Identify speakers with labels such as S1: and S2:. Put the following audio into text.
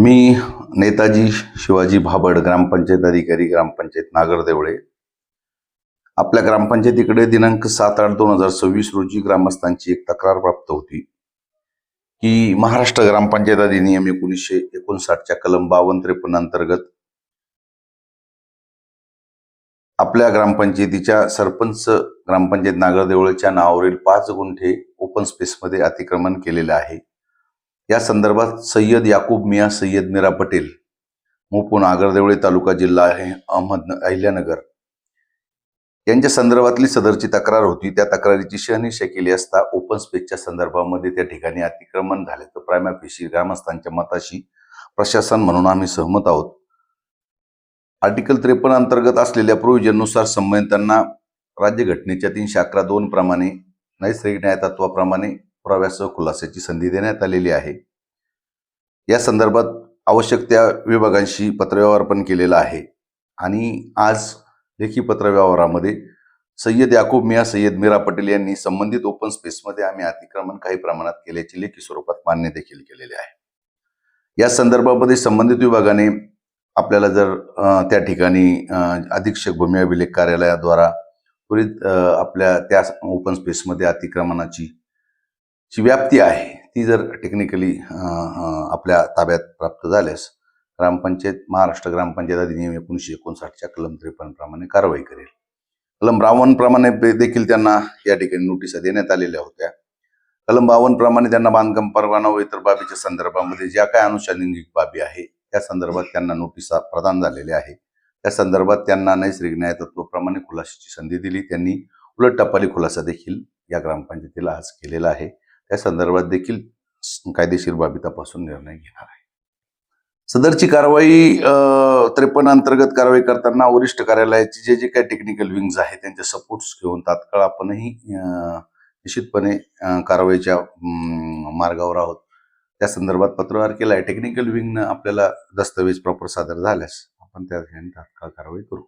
S1: मी नेताजी शिवाजी भाबड, ग्रामपंचायत अधिकारी, ग्रामपंचायत नागरदेवळे. आपल्या ग्रामपंचायतीकडे दिनांक 7/8/2026 रोजी ग्रामस्थांची एक तक्रार प्राप्त होती की महाराष्ट्र ग्रामपंचायत अधिनियम 1959च्या कलम 52-53 अंतर्गत आपल्या ग्रामपंचायतीच्या सरपंच ग्रामपंचायत नागरदेवळच्या नावावरील 5 गुंठे ओपन स्पेसमध्ये अतिक्रमण केलेले आहे. या संदर्भात सय्यद याकूब मियाँ सय्यद मीरा पटेल, मुपू नागरदेवळे, तालुका जिल्हा आहे अहिल्यानगर, यांच्या संदर्भातली सदरची तक्रार होती. त्या तक्रारीची शहानिशा केली असता ओपन स्पेसच्या संदर्भामध्ये त्या ठिकाणी अतिक्रमण झाल्याचं प्रायमा फेशी ग्रामस्थांच्या मताशी प्रशासन म्हणून आम्ही सहमत आहोत. आर्टिकल 53 अंतर्गत असलेल्या प्रोव्हिजननुसार संबंधितांना राज्यघटनेच्या 311(2) प्रमाणे नैसर्गिक न्याय तत्वाप्रमाणे पुराव्यासह खुलासाची संधी देण्यात आलेली आहे. या संदर्भात आवश्यक त्या विभागांशी पत्रव्यवहार पण केलेला आहे आणि आज लेखी पत्रव्यवहारामध्ये सय्यद याकूब मियाँ सय्यद मीरा पटेल यांनी संबंधित ओपन स्पेसमध्ये आम्ही अतिक्रमण काही प्रमाणात केल्याचे लेखी स्वरूपात मान्य देखील केलेले आहे. या संदर्भामध्ये संबंधित विभागाने आपल्याला जर त्या ठिकाणी अधीक्षक भूमी अभिलेख कार्यालयाद्वारा त्वरित आपल्या त्या ओपन स्पेसमध्ये अतिक्रमणाची जी व्याप्ती आहे ती जर टेक्निकली आपल्या ताब्यात प्राप्त झाल्यास ग्रामपंचायत महाराष्ट्र ग्रामपंचायत अधिनियम 1959च्या कलम 53 प्रमाणे कारवाई करेल. कलम 52 प्रमाणे देखील त्यांना या ठिकाणी नोटिसा देण्यात आलेल्या होत्या. कलम 52 प्रमाणे त्यांना बांधकाम परवाना व इतर बाबीच्या संदर्भामध्ये ज्या काय अनुषंगिक बाबी आहे त्या संदर्भात त्यांना नोटिसा प्रदान झालेल्या आहे. त्या संदर्भात त्यांना नैसर्गिक न्याय तत्वाप्रमाणे खुलासाची संधी दिली. त्यांनी उलट टपाली खुलासा देखील या ग्रामपंचायतीला आज केलेला आहे. त्या संदर्भात देखील कायदेशीर बाबी तपासून निर्णय घेणार आहे. सदरची कारवाई 53 अंतर्गत कारवाई करताना वरिष्ठ कार्यालयाचे जे काही टेक्निकल विंग्स आहे त्यांचे सपोर्ट्स घेऊन तात्काळ आपणही निश्चितपणे कारवाईच्या मार्गावर आहोत. त्या संदर्भात पत्रव्यवहार केला आहे. टेक्निकल विंगनं आपल्याला दस्तऐवज प्रॉपर सादर झाल्यास आपण त्या ठिकाणी तात्काळ कारवाई करू.